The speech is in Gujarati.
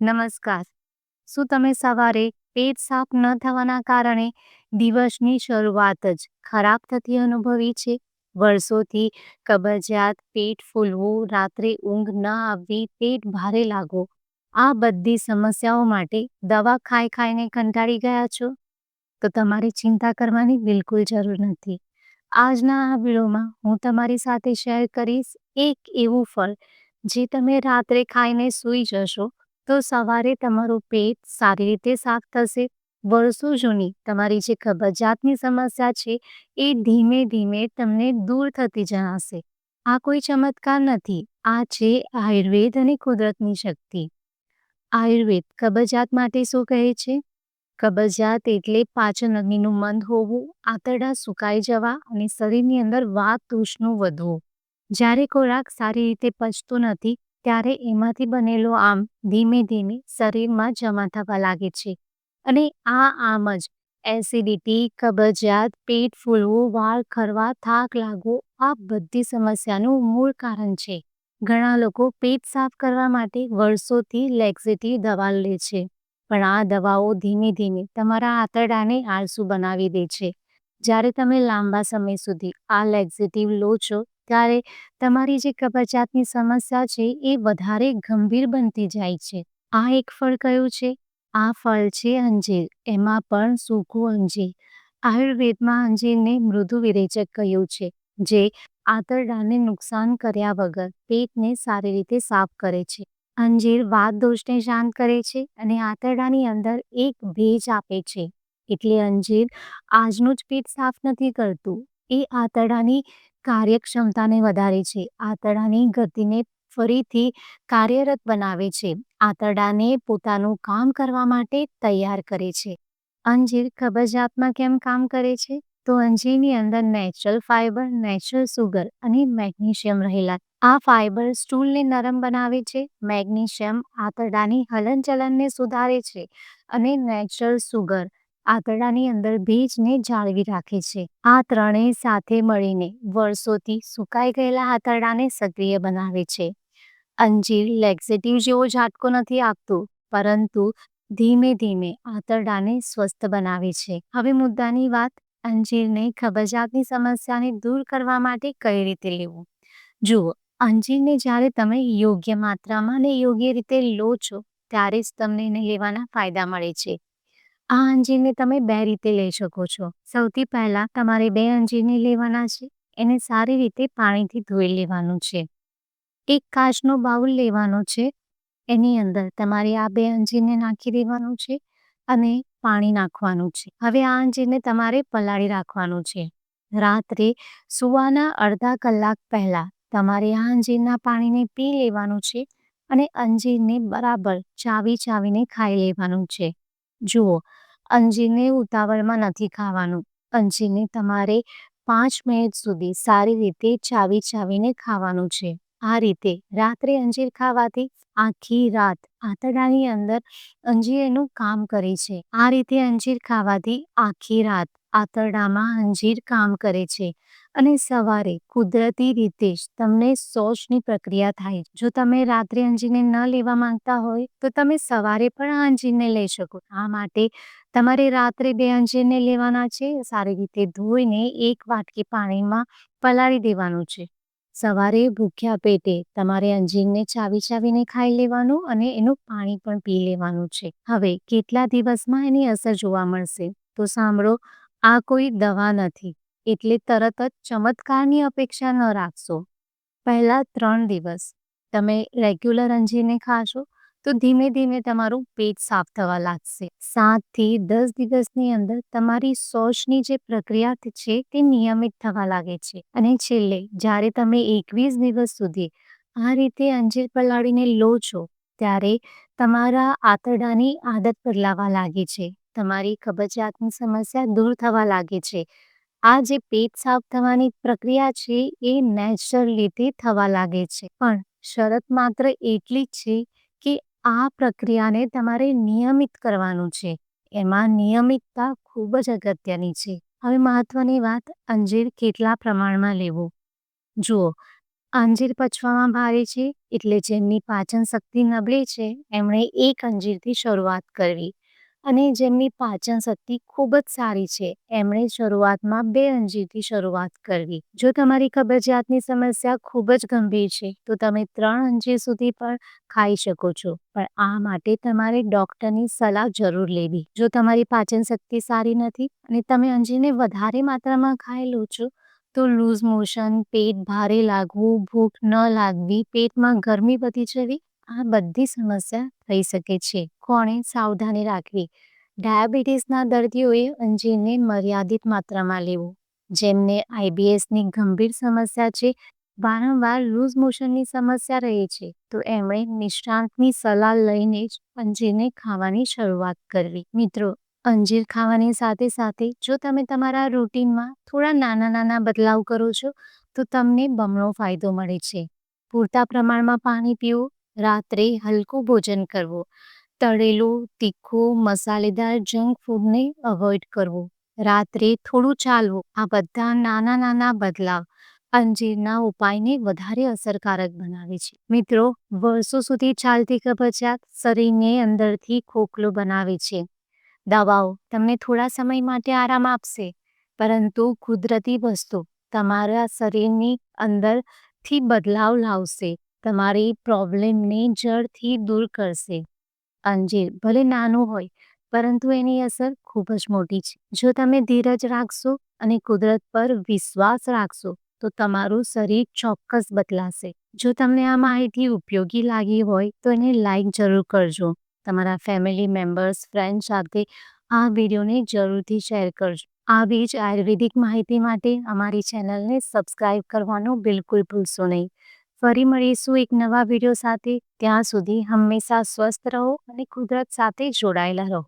નમસ્કાર. શું તમે સવારે પેટ સાફ ન થવાના કારણે દિવસની શરૂઆત જ ખરાબ થતી અનુભવી છે? વર્ષોથી કબજિયાત, પેટ ફૂલવું, રાત્રે ઊંઘ ન આવવી, પેટ ભારે લાગવું, આ બધી સમસ્યાઓ માટે દવા ખાઈને કંટાળી ગયા છો? તો તમારે ચિંતા કરવાની બિલકુલ જરૂર નથી. આજના આ વિડીયોમાં હું તમારી સાથે શેર કરીશ એક એવું ફળ જે તમે રાત્રે ખાઈને સૂઈ જશો તો સવારે તમારું પેટ સારી રીતે સાફ થશે. વર્ષો જૂની તમારી જે કબજિયાતની સમસ્યા છે એ ધીમે ધીમે તમને દૂર થતી જણાશે. આ કોઈ ચમત્કાર નથી, આ છે આયુર્વેદ અને કુદરતની શક્તિ. આયુર્વેદ કબજિયાત માટે શું કહે છે? કબજિયાત એટલે પાચન અગ્નિનું મંદ હોવું, આંતરડા સુકાઈ જવા અને શરીરની અંદર વાત દોષનું વધવું. જ્યારે ખોરાક સારી રીતે પચતો નથી ત્યારે એમાંથી બનેલો આમ ધીમે ધીમે શરીરમાં જમા થવા લાગે છે અને આ આમ જ એસિડિટી, કબજિયાત, પેટ ફૂલવું, વાળ ખરવા, થાક લાગવો આ બધી સમસ્યાનું મૂળ કારણ છે. ઘણા લોકો પેટ સાફ કરવા માટે વર્ષોથી લેક્ઝેટિવ દવા લે છે, પણ આ દવાઓ ધીમે ધીમે તમારા આંતરડાને આળસુ બનાવી દે છે. જ્યારે તમે લાંબા સમય સુધી આ લેક્ઝેટિવ લો છો ત્યારે તમારી જે કબજિયાતની સમસ્યા છે એ વધારે ગંભીર બનતી જાય છે. આ એક ફળ કયું છે? આ ફળ છે અંજીર, એમાં પણ સૂકું અંજીર. આયુર્વેદમાં અંજીરને મૃદુ વિરેચક કહ્યું છે, જે આંતરડાને નુકસાન કર્યા વગર પેટને સારી રીતે સાફ કરે છે. અંજીર વાત દોષને શાંત કરે છે અને આંતરડાની અંદર એક ભેજ આપે છે. એટલે અંજીર આજનું જ પેટ સાફ નથી કરતું, એ આંતરડાની કાર્યક્ષમતાને વધારે છે, આંતરડાની ગતિને ફરીથી કાર્યરત બનાવે છે, આંતરડાને પોતાનું કામ કરવા માટે તૈયાર કરે છે. અંજીર કબજિયાતમાં કેમ કામ કરે છે? તો અંજીરની અંદર નેચરલ ફાઇબર, નેચરલ સુગર અને મેગ્નેશિયમ રહેલા. આ ફાઇબર સ્ટૂલને નરમ બનાવે છે, મેગ્નેશિયમ આંતરડાની હલનચલનને સુધારે છે અને નેચરલ સુગર આંતરડાની અંદર ભેજને જાળવી રાખે છે. આ ત્રણેય સાથે મળીને વર્ષોથી સુકાઈ ગયેલા આંતરડાને સક્રિય બનાવે છે. અંજીર લેક્ઝેટિવ જેવો ઝાટકો નથી આપતું, પરંતુ ધીમે ધીમે આંતરડાને સ્વસ્થ બનાવે છે. હવે મુદ્દાની વાત, અંજીરને કબજિયાતની સમસ્યાને દૂર કરવા માટે કઈ રીતે લેવું? જુઓ, અંજીરને જ્યારે તમે યોગ્ય માત્રામાં અને યોગ્ય રીતે લો છો ત્યારે જ તમને એને લેવાના ફાયદા મળે છે. આ અંજીરને તમે બે રીતે લઈ શકો છો. સૌથી પહેલા તમારે બે અંજીરને લેવાના છે, એને સારી રીતે પાણીથી ધોઈ લેવાનું છે. એક કાચનો બાઉલ લેવાનો છે, એની અંદર તમારે આ બે અંજીરને નાખી દેવાનું છે અને પાણી નાખવાનું છે. હવે આ અંજીરને તમારે પલાળી રાખવાનું છે. રાત્રે સૂવાના અડધા કલાક પહેલા તમારે આ અંજીરના પાણીને પી લેવાનું છે અને અંજીરને બરાબર ચાવીને ખાઈ લેવાનું છે. જુઓ, અંજીરને ઉતાવળમાં નથી ખાવાનું. અંજીરને તમારે 5 મિનિટ સુધી સારી રીતે ચાવીને ખાવાનું છે. આ રીતે રાત્રે અંજીર ખાવાથી આખી રાત આંતરડાની અંદર અંજીર એનું કામ કરે છે. આ રીતે અંજીર ખાવાથી આખી રાત આંતરડામાં અંજીર કામ કરે છે અને સવારે કુદરતી રીતે જ તમને શૌચની પ્રક્રિયા થાય. જો તમે રાત્રે અંજીરને ન લેવા માંગતા હોય તો તમે સવારે પણ આ અંજીરને લઈ શકો. આ માટે તમારે રાત્રે બે અંજીરને લેવાના છે, સારી રીતે ધોઈને એક વાટકી પાણીમાં પલાળી દેવાનું છે. સવારે ભૂખ્યા પેટે તમારે અંજીરને ચાવીને ખાઈ લેવાનું અને એનું પાણી પણ પી લેવાનું છે. હવે કેટલા દિવસમાં એની અસર જોવા મળશે? તો સાંભળો, આ કોઈ દવા નથી, એટલે તરત જ ચમત્કારની અપેક્ષા ન રાખશો. પહેલા 3 દિવસ તમે રેગ્યુલર અંજીરને ખાશો તો ધીમે ધીમે તમારું પેટ સાફ થવા લાગશે. 7 થી 10 દિવસની અંદર તમારી શૌચની જે પ્રક્રિયા છે તે નિયમિત થવા લાગે છે અને છેલ્લે જ્યારે તમે 21 દિવસ સુધી આ રીતે અંજીર પલાળીને લો છો ત્યારે તમારા આંતરડાની આદત બદલાવા લાગે છે. તમારી કબજિયાતની સમસ્યા દૂર થવા લાગે છે. આ જે પેટ સાફ થવાની પ્રક્રિયા છે એ નેચરલ રીતે થવા લાગે છે, પણ શરત માત્ર એટલી જ છે કે આ પ્રક્રિયાને તમારે નિયમિત કરવાનું છે. એમાં નિયમિતતા ખૂબ જ અગત્યની છે. હવે મહત્વની વાત, અંજીર કેટલા પ્રમાણમાં લેવું? જુઓ, અંજીર પચવામાં ભારે છે, એટલે જેમની પાચન શક્તિ નબળી છે એમણે એક અંજીરથી શરૂઆત કરવી, અને જેમની પાચન શક્તિ ખૂબ જ સારી છે એમણે શરૂઆતમાં 2 અંજીરથી શરૂઆત કરવી. જો તમારી કબજિયાતની સમસ્યા ખૂબ જ ગંભીર છે તો તમે 3 અંજીર સુધી પણ ખાઈ શકો છો, પણ આ માટે તમારે ડૉક્ટરની સલાહ જરૂર લેવી. જો તમારી પાચન શક્તિ સારી નથી અને તમે અંજીરને વધારે માત્રામાં ખાઈ લો છો તો લૂઝ મોશન, પેટ ભારે લાગવું, ભૂખ ન લાગવી, પેટમાં ગરમી વધી જવી, આ બધી સમસ્યા થઈ શકે છે. કોણે સાવધાની રાખવી? ડાયાબિટીસના દર્દીઓએ અંજીરને મર્યાદિત માત્રામાં લેવું. જેમને આઈબીએસની ગંભીર સમસ્યા છે, વારંવાર લૂઝ મોશનની સમસ્યા રહે છે, તો એમણે નિષ્ણાતની સલાહ લઈને જ અંજીરને ખાવાની શરૂઆત કરવી. મિત્રો, અંજીર ખાવાની સાથે સાથે જો તમે તમારા રૂટીનમાં થોડા નાના બદલાવ કરો છો તો તમને બમણો ફાયદો મળે છે. પૂરતા પ્રમાણમાં પાણી પીવું, રાત્રે હલકું ભોજન કરવું, તળેલું, તીખું, મસાલેદાર જંક ફૂડને અવોઇડ કરવું, રાત્રે થોડું ચાલવું, આ બધા નાના બદલાવ અંજીરના ઉપાયને વધારે અસરકારક બનાવે છે. મિત્રો, વર્ષો સુધી ચાલતી કબજિયાત શરીરને અંદરથી ખોખલું બનાવે છે. દવાઓ તમને થોડા સમય માટે આરામ આપશે, પરંતુ કુદરતી વસ્તુ તમારા શરીરની અંદરથી બદલાવ લાવશે, તમારી પ્રોબ્લેમને જડથી દૂર કરશે. અંજીર ભલે નાનું હોય, પરંતુ એની અસર ખૂબ જ મોટી છે. જો તમે ધીરજ રાખશો અને કુદરત પર વિશ્વાસ રાખશો તો તમારું શરીર ચોક્કસ બદલાશે. જો તમને આ માહિતી ઉપયોગી લાગી હોય તો એને લાઈક જરૂર કરજો. તમારા ફેમિલી મેમ્બર્સ, ફ્રેન્ડ સાથે આ વિડીયોને જરૂરથી શેર કરજો. આવી જ આયુર્વેદિક માહિતી માટે અમારી ચેનલને સબસ્ક્રાઈબ કરવાનું બિલકુલ ભૂલશો નહીં. ફરી મળીશું એક નવા વિડીયો સાથે. ત્યાં સુધી હંમેશા સ્વસ્થ રહો અને કુદરત સાથે જોડાયેલા રહો.